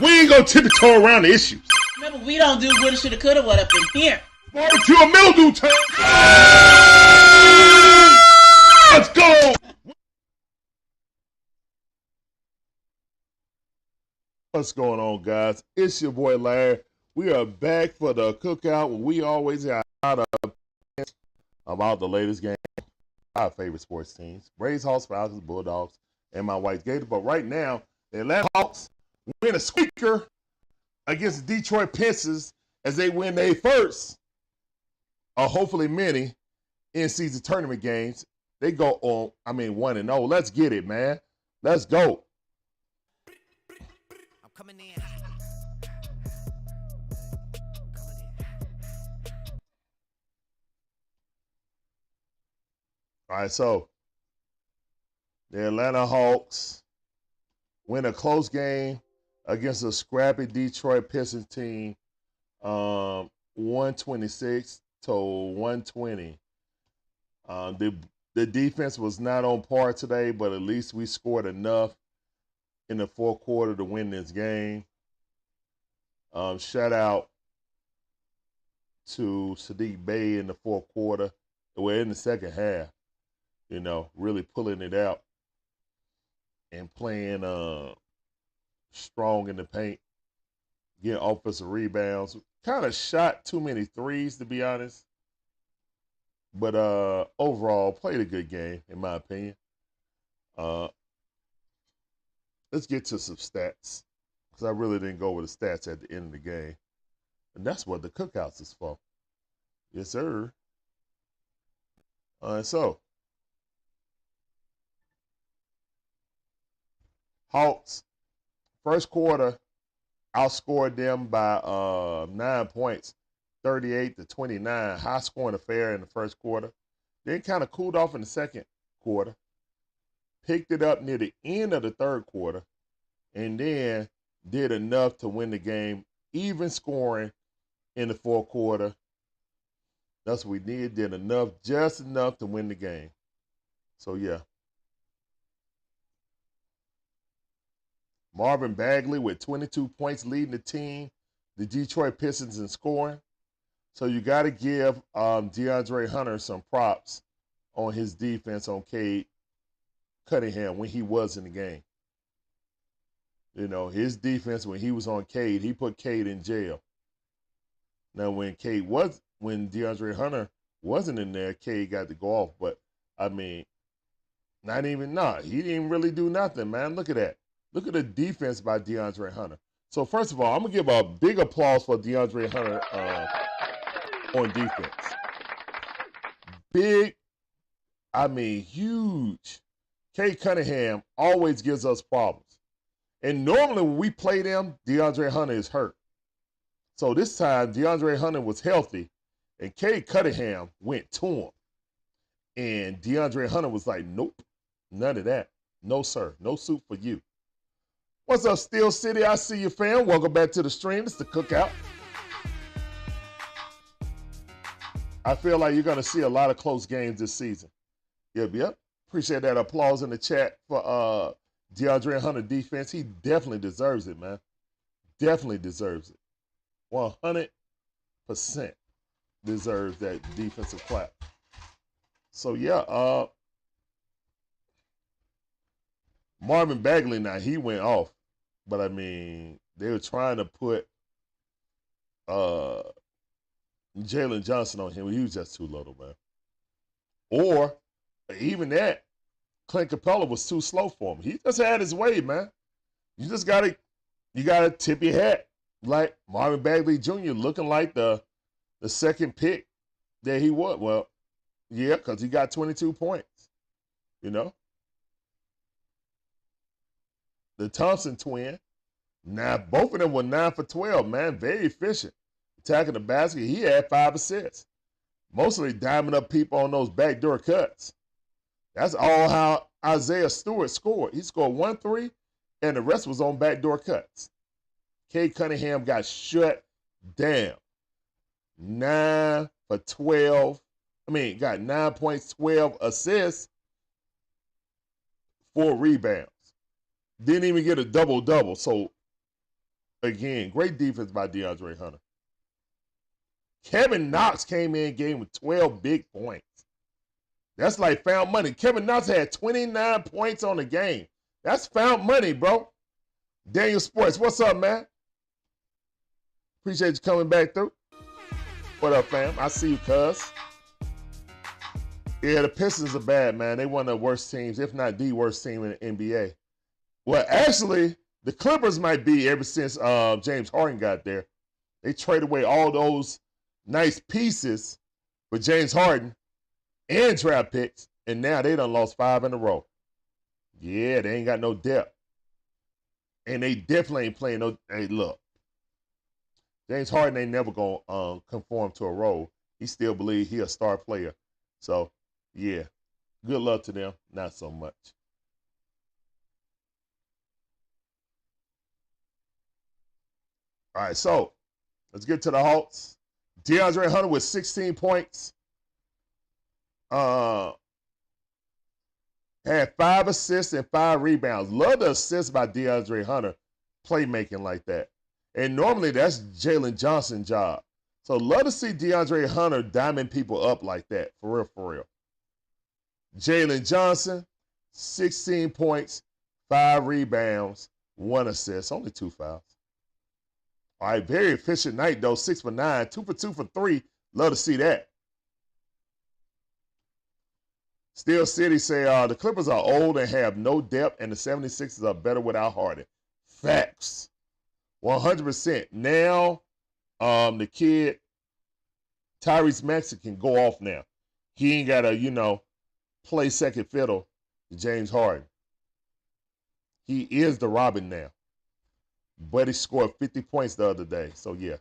We ain't gonna tiptoe around the issues. Remember, we don't do woulda, shoulda, coulda, what up in here. Barbecue and mildew time. Let's go. What's going on, guys? It's your boy Larry. We are back for the cookout where we always got about the latest game, our favorite sports teams, Braves, Hawks, Falcons, Bulldogs, and my White Gators. But right now, the Atlantabirdgang win a squeaker against the Detroit Pistons as they win their first, hopefully many, in-season tournament games. They go on, 1-0. Let's get it, man. Let's go. I'm coming in. All right, so the Atlanta Hawks win a close game against a scrappy Detroit Pistons team, 126 to 120. The defense was not on par today, but at least we scored enough in the fourth quarter to win this game. Shout out to Sadiq Bey in the fourth quarter. We're in the second half, really pulling it out and playing strong in the paint, getting offensive rebounds. Kind of shot too many threes, to be honest. But overall, played a good game, in my opinion. Let's get to some stats, because I really didn't go over the stats at the end of the game. And that's what the cookouts is for. Yes, sir. So, Hawks, first quarter, outscored them by 9 points, 38 to 29. High scoring affair in the first quarter. Then kind of cooled off in the second quarter. Picked it up near the end of the third quarter. And then did enough to win the game. Even scoring in the fourth quarter. That's what we needed. Did enough, just enough to win the game. So, yeah. Marvin Bagley with 22 points leading the team, the Detroit Pistons in scoring. So you got to give DeAndre Hunter some props on his defense on Cade Cunningham when he was in the game. His defense when he was on Cade, he put Cade in jail. Now when DeAndre Hunter wasn't in there, Cade got to go off. But, he didn't really do nothing, man. Look at that. Look at the defense by DeAndre Hunter. So, first of all, I'm going to give a big applause for DeAndre Hunter on defense. Big, huge. Cade Cunningham always gives us problems. And normally when we play them, DeAndre Hunter is hurt. So this time, DeAndre Hunter was healthy, and Cade Cunningham went to him. And DeAndre Hunter was like, nope, none of that. No, sir. No suit for you. What's up, Steel City? I see you, fam. Welcome back to the stream. It's the cookout. I feel like you're going to see a lot of close games this season. Yep. Appreciate that applause in the chat for DeAndre Hunter defense. He definitely deserves it, man. Definitely deserves it. 100% deserves that defensive clap. So, yeah, Marvin Bagley, now, he went off. But, they were trying to put Jalen Johnson on him. He was just too little, man. Or, even that, Clint Capella was too slow for him. He just had his way, man. You just got to tip your hat. Like Marvin Bagley Jr. looking like the second pick that he was. Well, yeah, because he got 22 points, The Thompson twin, now both of them were 9 for 12, man. Very efficient. Attacking the basket, he had 5 assists. Mostly diming up people on those backdoor cuts. That's all how Isaiah Stewart scored. He scored 1 3, and the rest was on backdoor cuts. Cade Cunningham got shut down. 9 for 12. Got 9 points, 12 assists, 4 rebounds. Didn't even get a double-double. So, Again, great defense by DeAndre Hunter. Kevin Knox came in game with 12 big points. That's like found money. Kevin Knox had 29 points on the game. That's found money, bro. Daniel Sports, what's up, man? Appreciate you coming back through. What up, fam? I see you, cuz. Yeah, the Pistons are bad, man. They one of the worst teams, if not the worst team in the NBA. Well, actually, the Clippers might be ever since James Harden got there. They traded away all those nice pieces for James Harden and draft picks, and now they done lost 5 in a row. Yeah, they ain't got no depth. And they definitely ain't playing no. Hey, look. James Harden ain't never going to conform to a role. He still believes he a star player. So, yeah, good luck to them. Not so much. All right, so let's get to the Hawks. DeAndre Hunter with 16 points. Had 5 assists and 5 rebounds. Love the assists by DeAndre Hunter, playmaking like that. And normally that's Jalen Johnson's job. So love to see DeAndre Hunter diamond people up like that. For real, for real. Jalen Johnson, 16 points, 5 rebounds, 1 assist. Only 2 fouls. All right, very efficient night, though. 6 for 9, 2 for 2 for 3. Love to see that. Steel City say the Clippers are old and have no depth, and the 76ers are better without Harden. Facts. 100%. Now, the kid, Tyrese Maxey, can go off now. He ain't got to, play second fiddle to James Harden. He is the Robin now. But he scored 50 points the other day. So, yeah.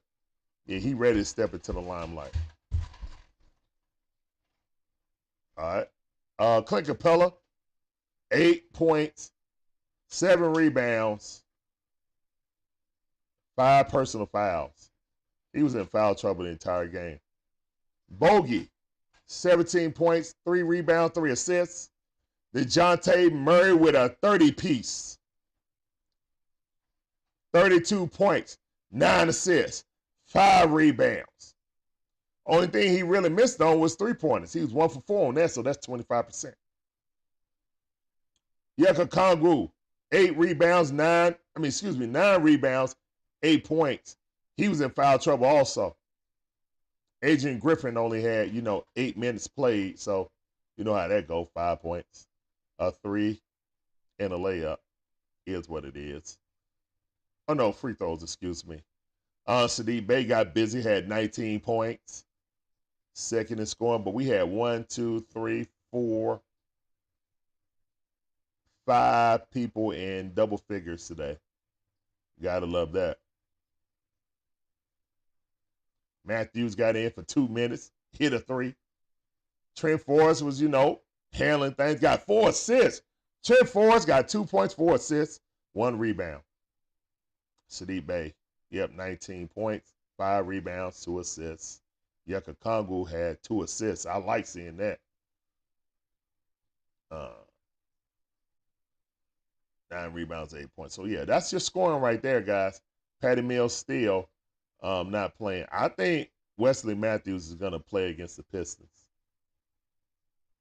Yeah, he ready to step into the limelight. All right. Clint Capella, 8 points, 7 rebounds, 5 personal fouls. He was in foul trouble the entire game. Bogey, 17 points, 3 rebounds, 3 assists. DeJounte Murray with a 30-piece. 32 points, 9 assists, 5 rebounds. Only thing he really missed on was 3-pointers. He was 1 for 4 on that, so that's 25%. Yucca Kongwu, 9 rebounds, 8 points. He was in foul trouble also. Adrian Griffin only had, 8 minutes played, so you know how that go. 5 points, a 3, and a layup is what it is. Oh, no, free throws, excuse me. Sadiq Bey got busy, had 19 points. Second in scoring, but we had 1, 2, 3, 4, 5 people in double figures today. Gotta love that. Matthews got in for 2 minutes, hit a 3. Trent Forrest was, handling things, got 4 assists. Trent Forrest got 2 points, 4 assists, 1 rebound. Sadiq Bey, 19 points, 5 rebounds, 2 assists. Yucca Kongwu had 2 assists. I like seeing that. 9 rebounds, 8 points. So, yeah, that's your scoring right there, guys. Patty Mills still not playing. I think Wesley Matthews is going to play against the Pistons.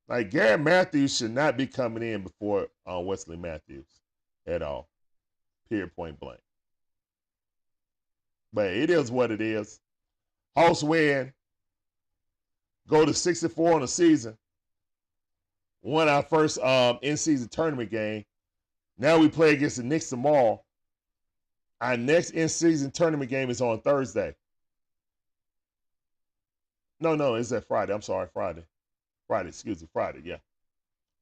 Like, Garrett Matthews should not be coming in before Wesley Matthews at all. Period, point blank. But it is what it is. Hawks win. Go to 64 on the season. Won our first in-season tournament game. Now we play against the Knicks tomorrow. Our next in-season tournament game is on Thursday. No, it's that Friday. I'm sorry, Friday. Friday, yeah.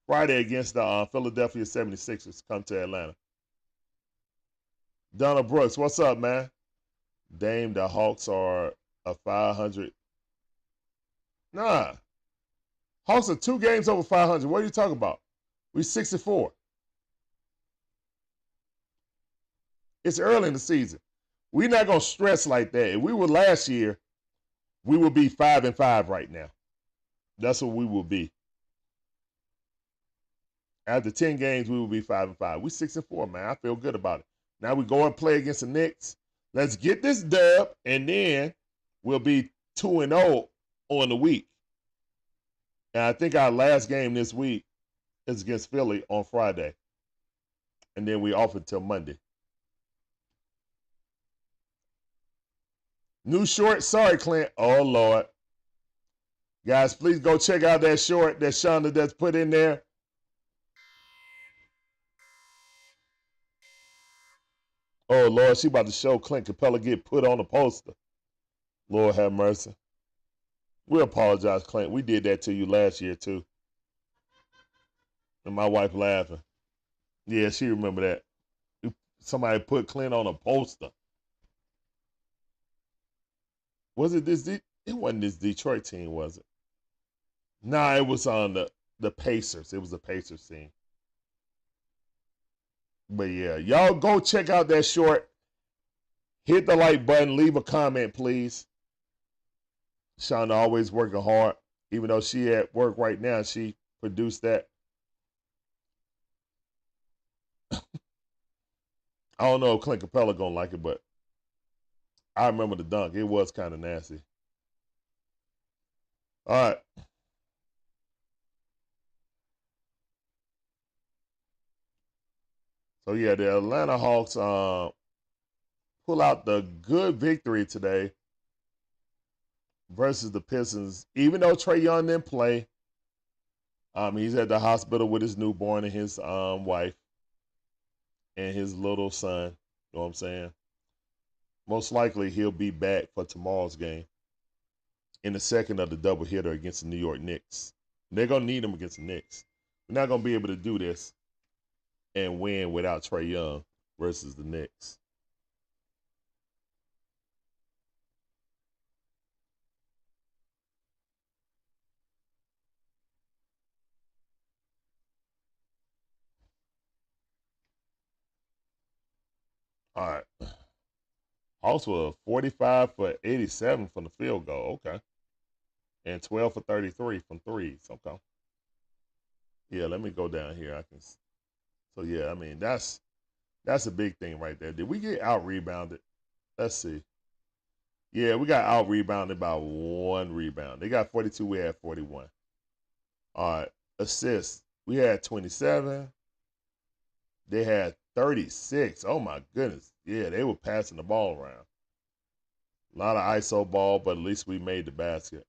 Friday against the Philadelphia 76ers. Come to Atlanta. Donald Brooks, what's up, man? Dame, the Hawks are a 500. Nah. Hawks are 2 games over 500. What are you talking about? We 64. It's early in the season. We're not going to stress like that. If we were last year, we would be 5-5 right now. That's what we will be. After 10 games, we will be 5-5. We 6-4, man. I feel good about it. Now we go and play against the Knicks. Let's get this dub, and then we'll be 2-0 on the week. And I think our last game this week is against Philly on Friday. And then we off until Monday. New short. Sorry, Clint. Oh, Lord. Guys, please go check out that short that Shonda just put in there. Oh, Lord, she about to show Clint Capella get put on a poster. Lord have mercy. We apologize, Clint. We did that to you last year, too. And my wife laughing. Yeah, she remember that. Somebody put Clint on a poster. Was it this? It wasn't this Detroit team, was it? Nah, it was on the Pacers. It was the Pacers team. But yeah, y'all go check out that short. Hit the like button. Leave a comment, please. Shonda always working hard. Even though she at work right now, she produced that. I don't know if Clint Capella gonna like it, but I remember the dunk. It was kind of nasty. All right. So yeah, the Atlanta Hawks pull out the good victory today versus the Pistons. Even though Trae Young didn't play, he's at the hospital with his newborn and his wife and his little son. You know what I'm saying? Most likely he'll be back for tomorrow's game in the second of the doubleheader against the New York Knicks. They're going to need him against the Knicks. We're not going to be able to do this and win without Trae Young versus the Knicks. All right. Hawks were 45 for 87 from the field goal. Okay. And 12 for 33 from threes. Okay. Yeah, let me go down here. I can. So yeah, I mean that's a big thing right there. Did we get out rebounded? Let's see. Yeah, we got out rebounded by one rebound. They got 42. We had 41. All right. Assists. We had 27. They had 36. Oh my goodness. Yeah, they were passing the ball around. A lot of ISO ball, but at least we made the basket.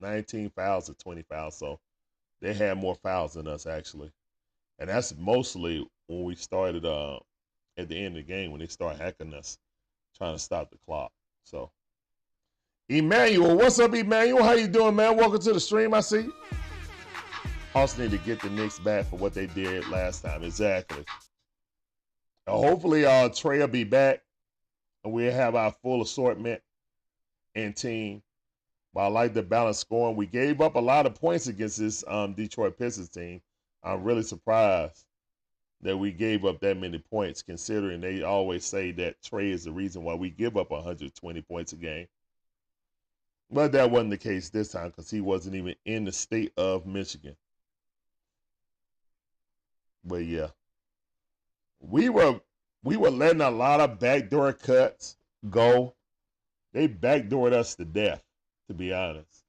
19 fouls to 20 fouls. So they had more fouls than us, actually. And that's mostly when we started at the end of the game, when they started hacking us, trying to stop the clock. So, Emmanuel, what's up, Emmanuel? How you doing, man? Welcome to the stream, I see. Hawks need to get the Knicks back for what they did last time. Exactly. Hopefully, Trey will be back, and we'll have our full assortment and team. But I like the balance scoring. We gave up a lot of points against this Detroit Pistons team. I'm really surprised that we gave up that many points, considering they always say that Trey is the reason why we give up 120 points a game. But that wasn't the case this time because he wasn't even in the state of Michigan. But yeah, we were letting a lot of backdoor cuts go. They backdoored us to death, to be honest.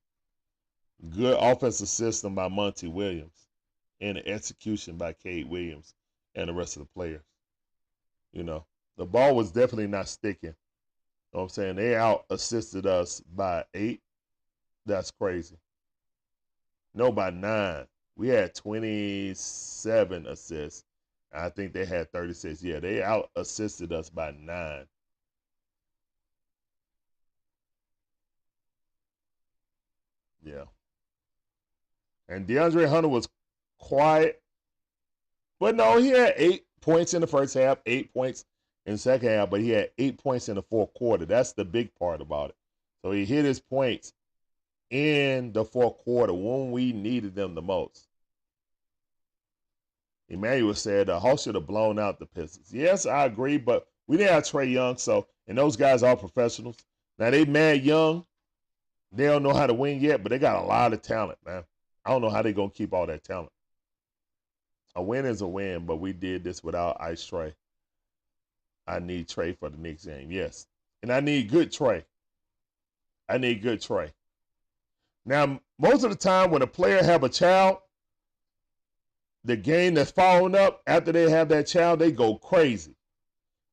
Good offensive system by Monty Williams and the execution by Cade Williams and the rest of the players. You know, the ball was definitely not sticking. You know what I'm saying? They out-assisted us by 8. That's crazy. No, by 9. We had 27 assists. I think they had 36. Yeah, they out-assisted us by 9. Yeah. And DeAndre Hunter was quiet. But no, he had 8 points in the first half, 8 points in the second half, but he had 8 points in the fourth quarter. That's the big part about it. So he hit his points in the fourth quarter when we needed them the most. Emmanuel said the Hawks should have blown out the Pistons. Yes, I agree, but we didn't have Trae Young, and those guys are professionals. Now, they mad young. They don't know how to win yet, but they got a lot of talent, man. I don't know how they're going to keep all that talent. A win is a win, but we did this without Ice Trae. I need Trey for the next game, yes. And I need good Trey. I need good Trey. Now, most of the time when a player have a child, the game that's following up after they have that child, they go crazy.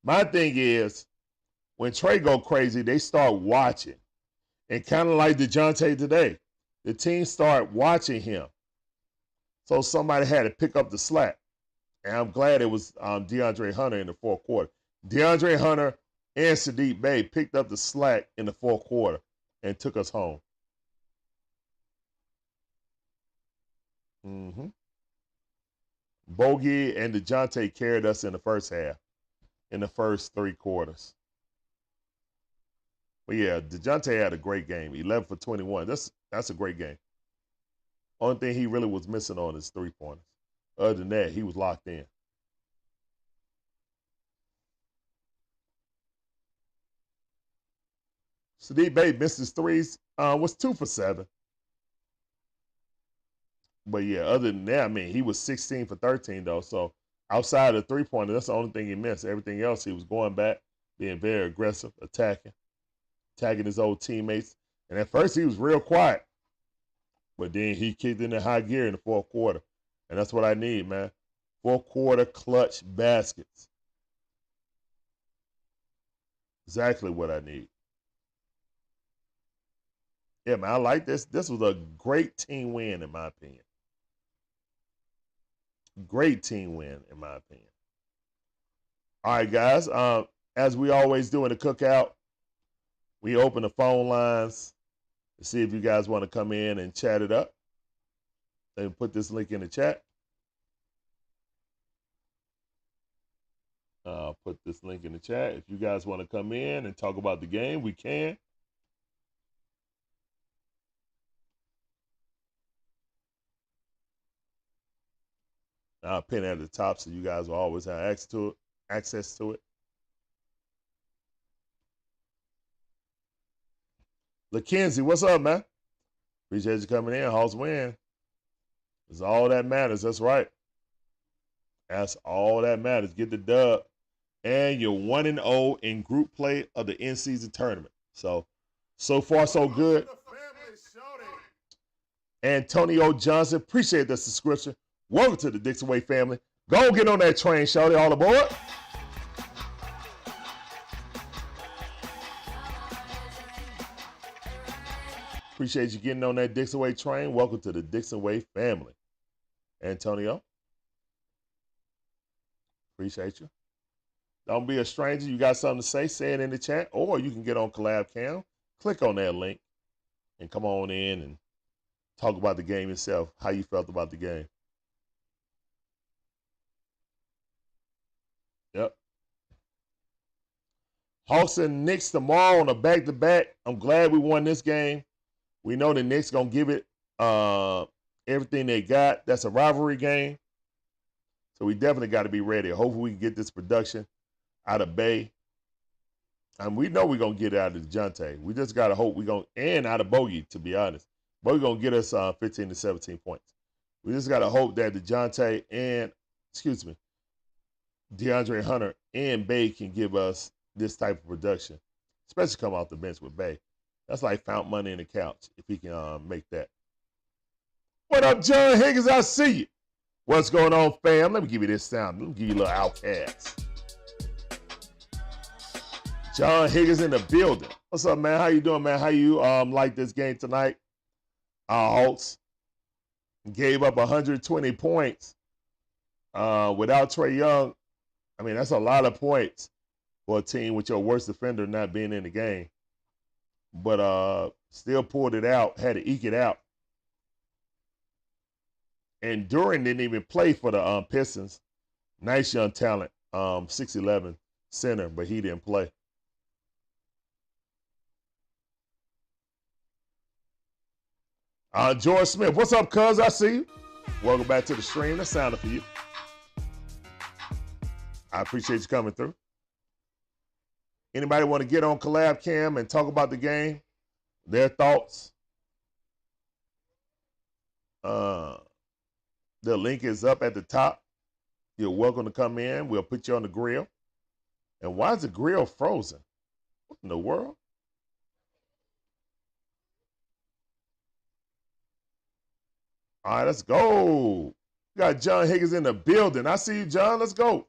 My thing is, when Trey go crazy, they start watching. And kind of like DeJounte today, the team start watching him. So somebody had to pick up the slack. And I'm glad it was DeAndre Hunter in the fourth quarter. DeAndre Hunter and Sadiq Bey picked up the slack in the fourth quarter and took us home. Bogey and DeJounte carried us in the first half, in the first three quarters. But yeah, DeJounte had a great game, 11 for 21. That's a great game. Only thing he really was missing on is three-pointers. Other than that, he was locked in. Sadiq Bey missed his threes, was 2 for 7. But yeah, other than that, I mean, he was 16 for 13, though. So outside of the three-pointer, that's the only thing he missed. Everything else, he was going back, being very aggressive, attacking his old teammates. And at first, he was real quiet. But then he kicked in the high gear in the fourth quarter. And that's what I need, man. Fourth quarter clutch baskets. Exactly what I need. Yeah, man, I like this. This was a great team win, in my opinion. Great team win, in my opinion. All right, guys. As we always do in the cookout, we open the phone lines to see if you guys want to come in and chat it up. And put this link in the chat. I'll put this link in the chat. If you guys want to come in and talk about the game, we can. I'll pin it at the top so you guys will always have access to it. LaKenzie, what's up, man? Appreciate you coming in. Hawks win. That's all that matters. That's right. That's all that matters. Get the dub. And you're 1-0 in group play of the in-season tournament. So far, so good. Antonio Johnson, appreciate the subscription. Welcome to the Dixon Way family. Go get on that train, shawty. All aboard. Appreciate you getting on that Dixon Way train. Welcome to the Dixon Way family. Antonio, appreciate you. Don't be a stranger. You got something to say it in the chat, or you can get on Collab Cam, click on that link, and come on in and talk about the game itself, how you felt about the game. Yep. Hawks and Knicks tomorrow on a back-to-back. I'm glad we won this game. We know the Knicks going to give it everything they got. That's a rivalry game. So we definitely got to be ready. Hopefully we can get this production out of Bay. And we know we're going to get it out of DeJounte. We just got to hope we're going to, and out of Bogey, to be honest. Bogey going to get us 15 to 17 points. We just got to hope that DeJounte and, DeAndre Hunter and Bay can give us this type of production, especially come off the bench with Bay. That's like found money in the couch if he can make that. What up, John Higgins? I see you. What's going on, fam? Let me give you this sound. Let me give you a little Outcast. John Higgins in the building. What's up, man? How you doing, man? How you like this game tonight? Hawks gave up 120 points without Trae Young. I mean, that's a lot of points for a team with your worst defender not being in the game. But still pulled it out, had to eke it out. And Duran didn't even play for the Pistons. Nice young talent, 6'11" center, but he didn't play. George Smith, what's up, cuz? I see you. Welcome back to the stream. That sounded for you. I appreciate you coming through. Anybody want to get on Collab Cam and talk about the game? Their thoughts? The link is up at the top. You're welcome to come in. We'll put you on the grill And why is the grill frozen? What in the world? All right, let's go. We got John Higgins in the building. I see you, John. Let's go.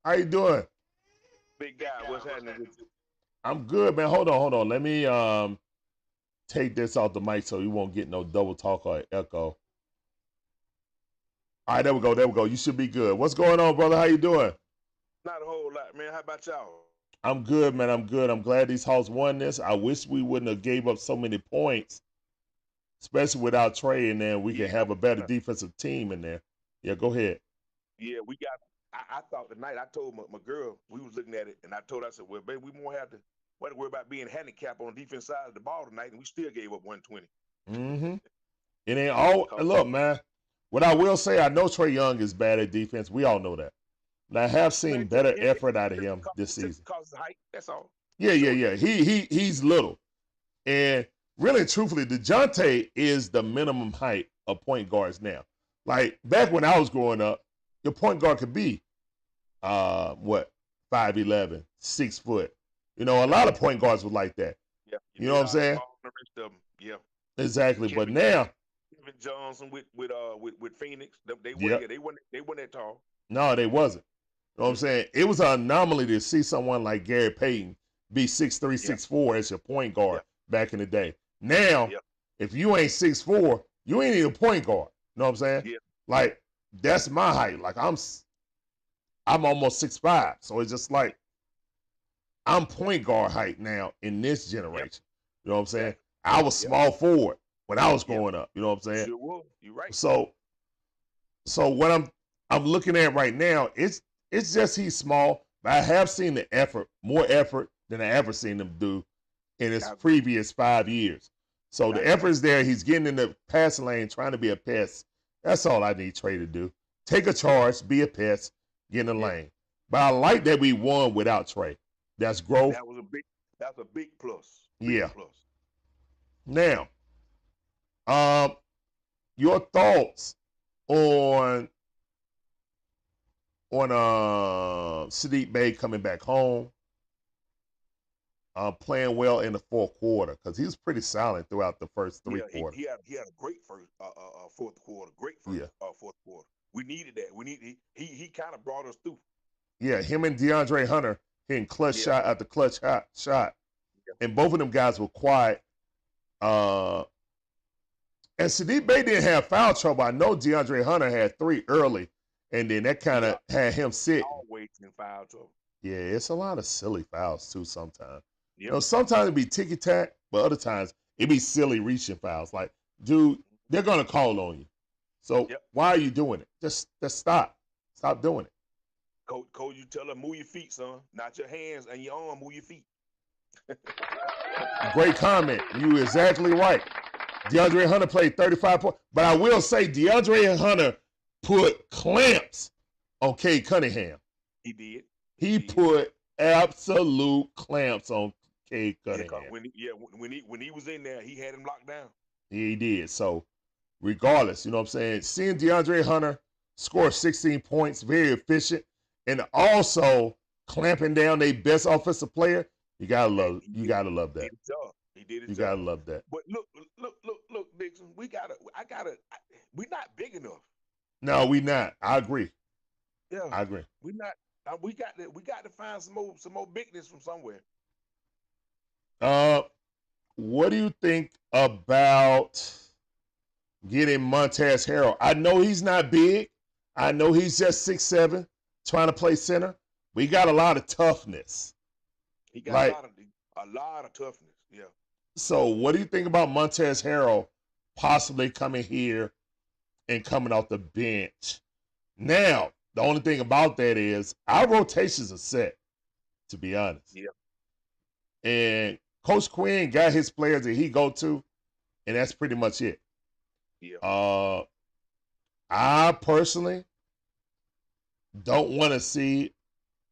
How you doing? Big guy, what's happening with you? I'm good, man. Hold on. Let me take this off the mic so you won't get no double talk or echo. All right, there we go. You should be good. What's going on, brother? How you doing? Not a whole lot, man. How about y'all? I'm good, man. I'm good. I'm glad these Hawks won this. I wish we wouldn't have gave up so many points, especially without Trey in there. We can have a better defensive team in there. Yeah, go ahead. Yeah, we got. I thought tonight. I told my girl, we was looking at it, and I told her, I said, "Well, baby, we won't have to worry about being handicapped on the defense side of the ball tonight," and we still gave up 120. Mm-hmm. It ain't all. Look, man. What I will say, I know Trae Young is bad at defense. We all know that. And I have seen better effort out of him this season. Because of height, that's all. Yeah. He's little. And really, truthfully, DeJounte is the minimum height of point guards now. Like, back when I was growing up, your point guard could be, 5'11", 6 foot. You know, a lot of point guards were like that. Yeah. You know what I'm saying? The rest of them, yeah. Exactly. But now, Kevin Johnson with Phoenix, they weren't that tall. No, they wasn't. You know what I'm saying? It was an anomaly to see someone like Gary Payton be 6'3", 6'4" as your point guard back in the day. Now, if you ain't 6'4", you ain't even a point guard. You know what I'm saying? Yeah. Like, that's my height. Like, I'm almost 6'5", so it's just like I'm point guard height now in this generation. You know what I'm saying? I was small forward when I was growing up. You know what I'm saying? Sure will. You're right. So what I'm looking at right now, it's just he's small, but I have seen the effort, more effort than I ever seen him do in his previous 5 years. So the effort is there. He's getting in the passing lane, trying to be a pest. That's all I need Trey to do. Take a charge, be a pest, get in the lane. But I like that we won without Trey. That's growth. That's a big plus. Plus. Now, your thoughts on Sadiq Bey coming back home, playing well in the fourth quarter, because he was pretty silent throughout the first three quarters. He had a great first fourth quarter. Fourth quarter. We needed that. He kind of brought us through. Yeah, him and DeAndre Hunter hitting clutch shot after clutch shot. And both of them guys were quiet. And Sadiq Bey didn't have foul trouble. I know DeAndre Hunter had 3 early, and then that kind of had him sit. Always in foul trouble. Yeah, it's a lot of silly fouls too sometimes. Yep. You know, sometimes it be ticky-tack, but other times it be silly reaching fouls. Like, dude, they're going to call on you. So why are you doing it? Just stop. Stop doing it. Coach, you tell her, move your feet, son. Not your hands and your arm, move your feet. Great comment. You exactly right. DeAndre Hunter played 35 points. But I will say DeAndre Hunter put clamps on Cade Cunningham. He did. He put absolute clamps on Cade Cunningham. When he was in there, he had him locked down. He did. So regardless, you know what I'm saying? Seeing DeAndre Hunter score 16 points, very efficient, and also clamping down their best offensive player, you gotta love that. He did it. You gotta love that. But look, Dixon, we're not big enough. No, we not. I agree. Yeah, I agree. We're not. We got to find some more bigness from somewhere. What do you think about getting Montrezl Harrell? I know he's not big. I know he's just 6'7", trying to play center. But he got a lot of toughness. He got a lot of toughness. Yeah. So what do you think about Montrezl Harrell possibly coming here and coming off the bench? Now, the only thing about that is our rotations are set, to be honest. Yeah. And Coach Quinn got his players that he go to, and that's pretty much it. Yeah. I personally don't want to see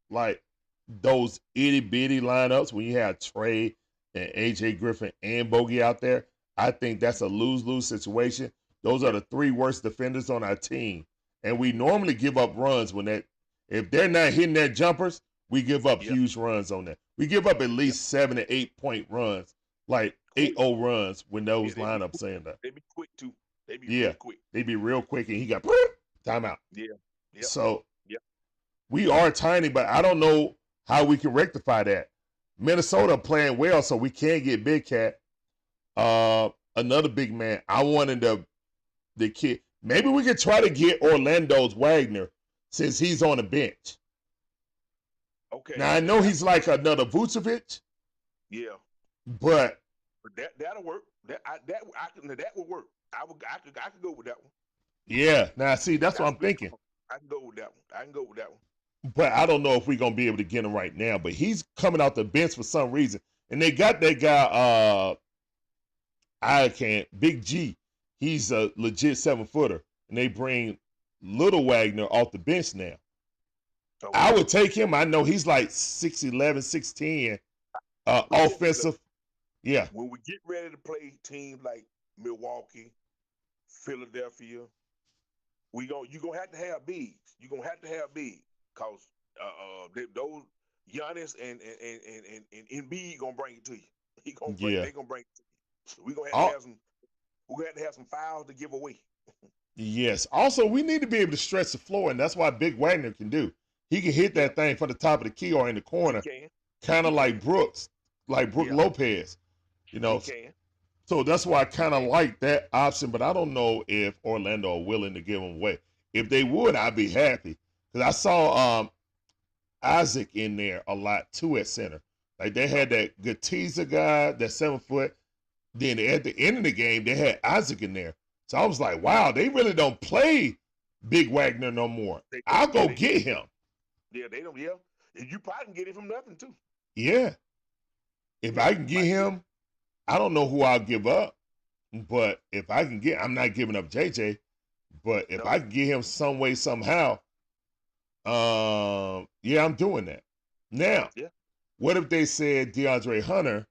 like those itty-bitty lineups when you have Trey and AJ Griffin and Bogey out there. I think that's a lose-lose situation. Those are the 3 worst defenders on our team. And we normally give up runs when if they're not hitting their jumpers, We give up huge runs on that. We give up at least 7 to 8 point runs, like 8-0 runs when those lineups end up. They be quick too. They be real quick. They be real quick, and he got timeout. Yeah. So we are tiny, but I don't know how we can rectify that. Minnesota playing well, so we can get Big Cat. Another big man. I wanted the kid. Maybe we could try to get Orlando's Wagner since he's on the bench. Okay. Now I know he's like another Vucevic. Yeah. But that'll work. That would work. I could go with that one. Yeah. Now see, that's what I'm thinking. I can go with that one. But I don't know if we're gonna be able to get him right now. But he's coming out the bench for some reason, and they got that guy. Big G. He's a legit 7-footer, and they bring Little Wagner off the bench now. So I would take him. I know he's like 6'11", 6'10", offensive. Yeah. When we get ready to play teams like Milwaukee, Philadelphia, you're gonna have to have bigs. You're gonna have to have bigs because those Giannis and Embiid gonna bring it to you. They gonna bring it to you. So we're gonna have to have some. We're gonna have to have some fouls to give away. Yes. Also, we need to be able to stretch the floor, and that's why Big Wagner can do. He can hit that thing from the top of the key or in the corner, kind of like Brooks, like Brook Lopez. You know. So that's why I kind of like that option, but I don't know if Orlando are willing to give him away. If they would, I'd be happy because I saw Isaac in there a lot too at center. Like they had that good teaser guy, that 7-foot. Then at the end of the game, they had Isaac in there. So I was like, wow, they really don't play Big Wagner no more. I'll go get him. Yeah, they don't. Yeah, you probably can get it from nothing too. Yeah, if I can get him, I don't know who I'll give up, but if I can get, I'm not giving up JJ. But if I can get him some way somehow, yeah, I'm doing that. Now, what if they said DeAndre Hunter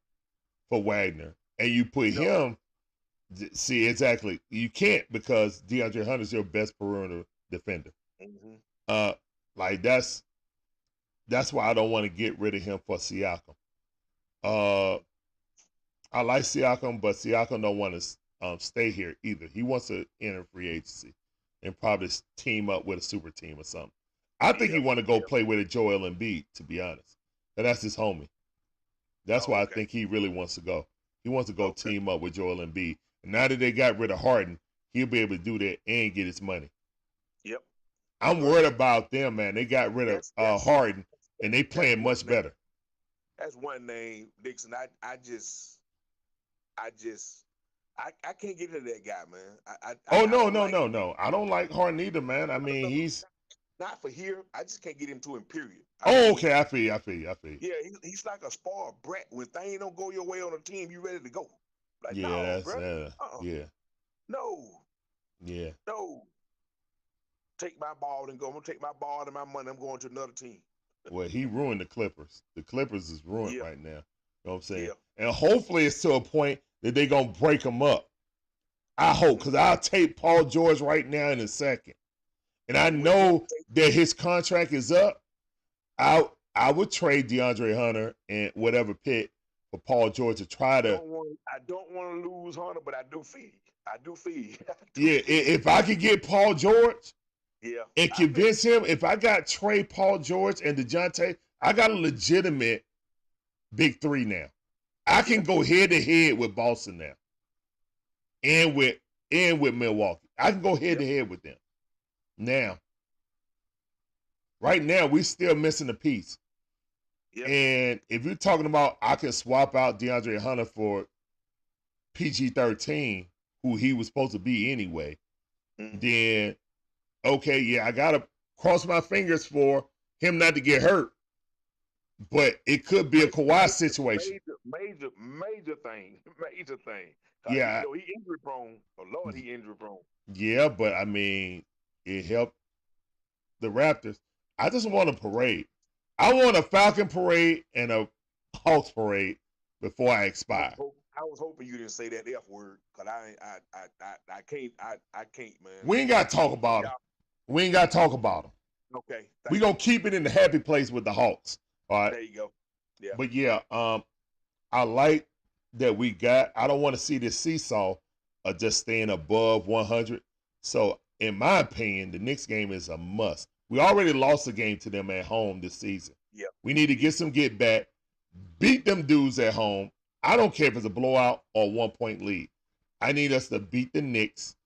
for Wagner? And you put him, see, exactly. You can't because DeAndre Hunter's your best perimeter defender. Mm-hmm. Like that's why I don't want to get rid of him for Siakam. I like Siakam, but Siakam don't want to stay here either. He wants to enter free agency and probably team up with a super team or something. I think he want to go play with a Joel Embiid, to be honest. But that's his homie. That's why I think he really wants to go. He wants to go team up with Joel Embiid. And now that they got rid of Harden, he'll be able to do that and get his money. Yep. I'm worried about them, man. They got rid of Harden, and they playing much better. That's one name, Dixon. I can't get into that guy, man. No. I don't like Harden either, man. I mean, he's not for here. I just can't get into him, period. Okay. I feel you. Yeah, he's like a spoiled brat. When things don't go your way on a team, you ready to go. Like, yeah, yeah. No. Yeah. No. Take my ball and go. I'm gonna take my ball and my money. I'm going to another team. Well, he ruined the Clippers. The Clippers is ruined right now. You know what I'm saying? Yeah. And hopefully it's to a point that they're going to break him up. I hope, because I'll take Paul George right now in a second. And I know that his contract is up. I would trade DeAndre Hunter and whatever pick for Paul George to try to. I don't want to lose Hunter, but I do feed. Yeah, if I could get Paul George and convince him, if I got Trey, Paul George, and DeJounte, I got a legitimate big three now. I can go head to head with Boston now. And with Milwaukee. I can go head to head with them. Now, right now, we're still missing a piece. Yep. And if you're talking about I can swap out DeAndre Hunter for PG-13, who he was supposed to be anyway, then, okay, yeah, I got to cross my fingers for him not to get hurt. But it could be a Kawhi situation. Major thing. Yeah. He injury prone. Oh, Lord, he injury prone. Yeah, but, I mean, it helped the Raptors. I just want a parade. I want a Falcon parade and a Hawks parade before I expire. I was hoping you didn't say that F word, because I can't, man. We ain't got to talk about them. Okay. We're going to keep it in the happy place with the Hawks. All right. There you go. Yeah. But yeah, I like that we got. I don't want to see this seesaw of just staying above 100. So, in my opinion, the Knicks game is a must. We already lost a game to them at home this season. Yeah. We need to get some get back, beat them dudes at home. I don't care if it's a blowout or 1-point lead. I need us to beat the Knicks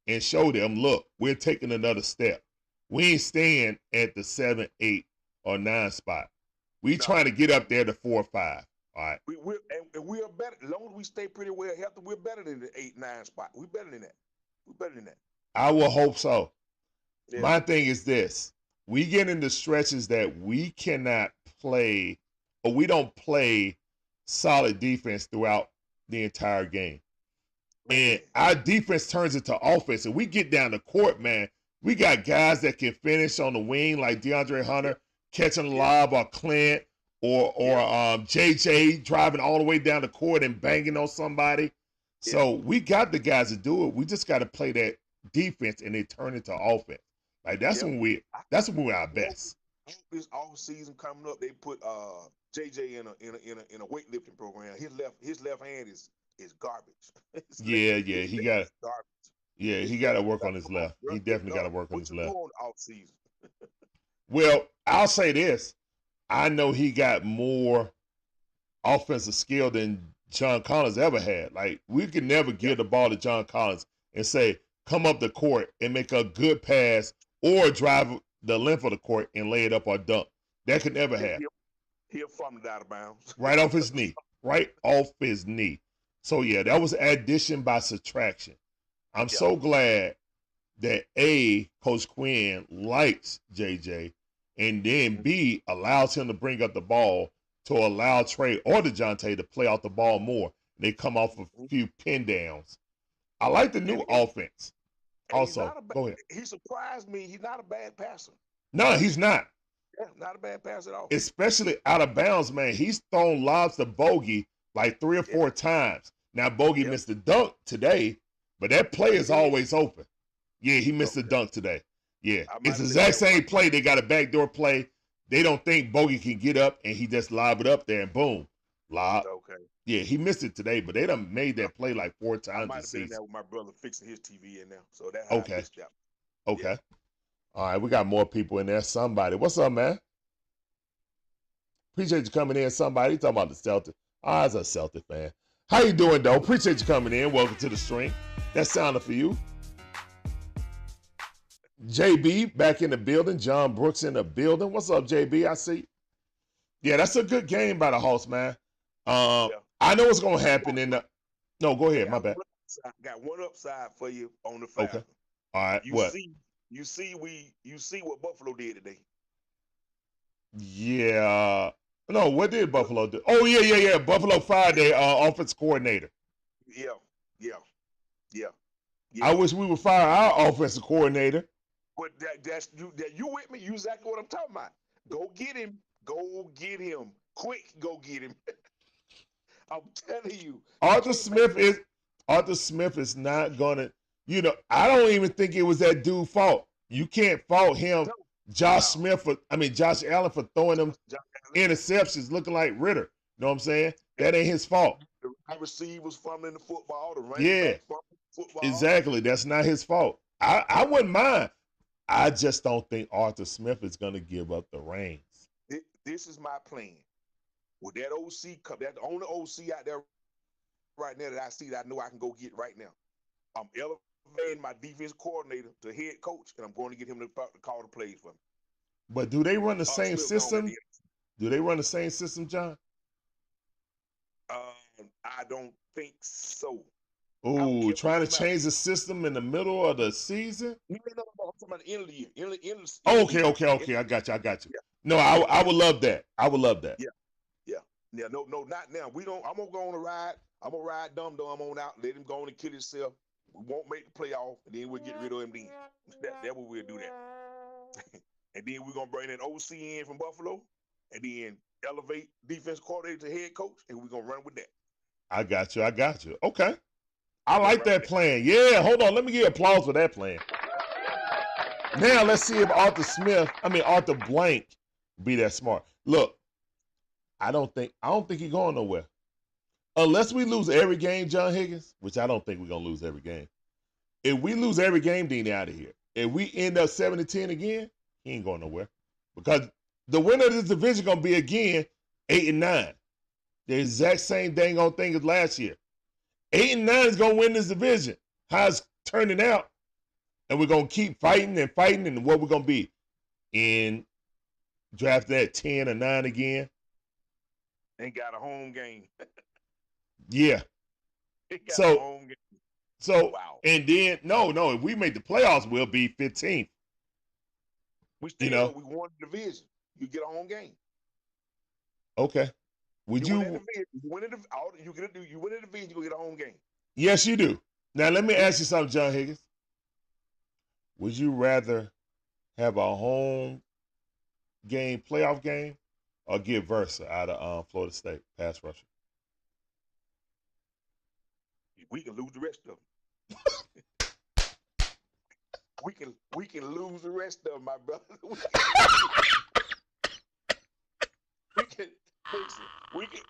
and show them, look, we're taking another step. We ain't staying at the 7, 8, or 9 spot. We trying to get up there to 4 or 5. All right. We are better. As long as we stay pretty well healthy, we're better than the 8, 9 spot. We're better than that. We're better than that. I will hope so. Yeah. My thing is this. We get into stretches that we cannot play, or we don't play solid defense throughout the entire game. And our defense turns into offense. And we get down the court, man. We got guys that can finish on the wing like DeAndre Hunter, catching a lob, or Clint, or JJ driving all the way down the court and banging on somebody. So we got the guys to do it. We just got to play that defense and it turn into offense. Like that's when we're our best. This off season coming up, they put JJ in a weightlifting program. His left hand is garbage. He got garbage. Yeah, he got to work on his left. He definitely got to work on his left. What you doing off season? Well, I'll say this. I know he got more offensive skill than John Collins ever had. Like, we could never give the ball to John Collins and say, come up the court and make a good pass or drive the length of the court and lay it up or dunk. That could never happen. He'll fumble it out of bounds. Right off his knee. Right off his knee. So, yeah, that was addition by subtraction. I'm so glad that A, Coach Quinn likes JJ, and then B, allows him to bring up the ball to allow Trey or DeJounte to play out the ball more. They come off a few pin downs. I like the new offense. Also, go ahead. He surprised me. He's not a bad passer. No, he's not. Yeah, not a bad passer at all. Especially out of bounds, man. He's thrown lobs to Bogey like 3 or 4 times. Now, Bogey missed the dunk today, but that play is always open. Yeah, he missed the dunk today. Yeah, it's the exact same play. They got a backdoor play. They don't think Bogey can get up, and he just lob it up there, and boom, lob. Okay. Yeah, he missed it today, but they done made that play like 4 times this season. I might have been there with my brother fixing his TV in there, so that's how I missed that. Okay. All right, we got more people in there. Somebody. What's up, man? Appreciate you coming in. Somebody. Talking about the Celtics. I was a Celtic fan. How you doing, though? Appreciate you coming in. Welcome to the stream. That sounded for you. JB back in the building. John Brooks in the building. What's up, JB? I see. Yeah, that's a good game by the Hawks, man. I know what's going to happen in the... No, go ahead. My bad. I got one upside for you on the Falcons. Okay. All right. You see what Buffalo did today. Yeah. No, what did Buffalo do? Oh, yeah. Buffalo fired their offense coordinator. Yeah. I wish we would fire our offensive coordinator. But you with me? You exactly what I'm talking about. Go get him. Go get him. Quick, go get him. I'm telling you. Arthur Smith is not gonna. I don't even think it was that dude's fault. You can't fault him. No. Josh Allen for throwing them interceptions looking like Ritter. You know what I'm saying? That ain't his fault. The receivers fumbling the football. The running back fumbling the football. Exactly. That's not his fault. I wouldn't mind. I just don't think Arthur Smith is going to give up the reins. This is my plan. With that OC, that's the only OC out there right now that I see that I know I can go get right now. I'm elevating my defense coordinator to head coach, and I'm going to get him to call the plays for me. But do they run the same system? Do they run the same system, John? I don't think so. Ooh, trying to change the system in the middle of the season? No, I'm talking about the end of the year. Okay. I got you. Yeah. No, I would love that. Yeah, no, not now. I'm gonna go on a ride. I'm gonna ride dumb on out. Let him go on and kill himself. We won't make the playoff, and then we'll get rid of him. Then that what we'll do that. And then we're gonna bring an OC in from Buffalo, and then elevate defense coordinator to head coach, and we're gonna run with that. I got you. Okay. I like that plan. Yeah, hold on. Let me give applause for that plan. Now let's see if Arthur Blank be that smart. Look, I don't think he's going nowhere. Unless we lose every game, John Higgins, which I don't think we're gonna lose every game. If we lose every game, then he's out of here. If we end up 7-10 again, he ain't going nowhere. Because the winner of this division gonna be again 8-9. The exact same dang old thing as last year. 8-9 is gonna win this division. How it's turning out, and we're gonna keep fighting, and what we're gonna be in drafted at 10 or 9 again. Ain't got a home game. Yeah. Ain't got a home game. So wow. And then no, if we make the playoffs, we'll be 15th. We still we won the division. You get a home game. Okay. Would you win the division, you go get a home game. Yes, you do. Now let me ask you something, John Higgins. Would you rather have a home game, playoff game, or get Versa out of Florida State, pass rusher? We can lose the rest of them. we can lose the rest of them, my brother. We can.